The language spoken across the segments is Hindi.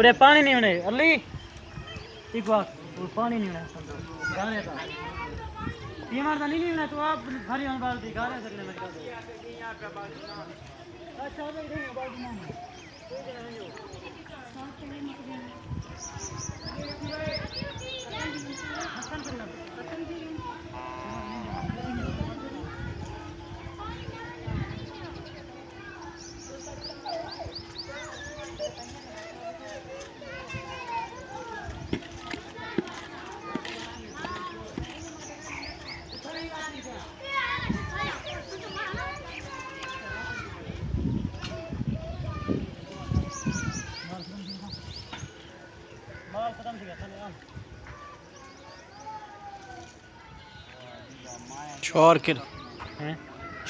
पूरे पानी नहीं होने अली एक बात पानी नहीं होना गाने का बीमार तो नहीं होना तो आप भरी हम बाल्टी गाने सकने में अच्छा भाई नहीं बाल्टी ना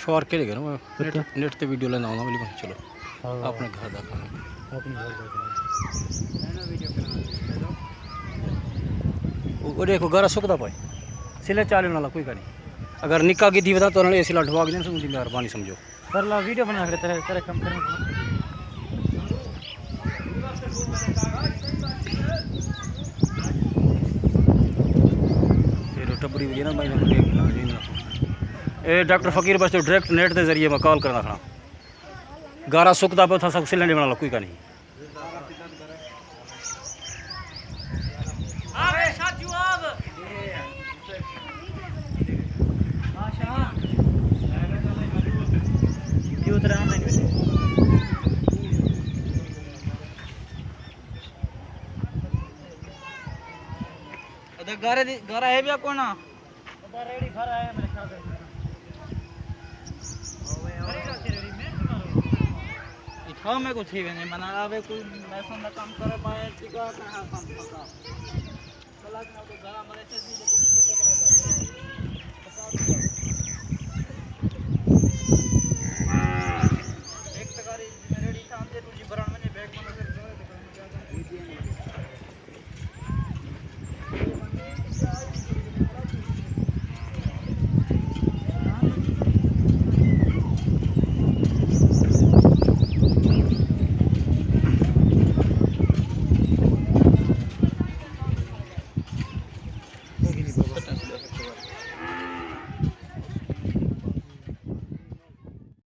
छोड़ के गया ना नेट पे वीडियो लेना आना बोली चलो अपने घर दा खाना वो देखो घर सुकदा पाए सिले चाले वाला कोई का नहीं अगर निका की थी बता तो उन्होंने ऐसी लटवा के समझी मेहरबानी समझो कर ला वीडियो बना के तेरे तेरे कम करने टबरी हुई ना भाई ए डॉक्टर फकीर बस तो डायरेक्ट नेट के जरिए मैं कॉल करना था गारा सुकदा पे था सब सिलेंडर बना लो कोई का नहीं घर है भी आपको ना रेडी घर आया मेरे ख्याल से इतना में कुछ ही नहीं मना आवे कोई मैसन का काम करे पाए टिका कहां काम पका चला के तो घर मरे से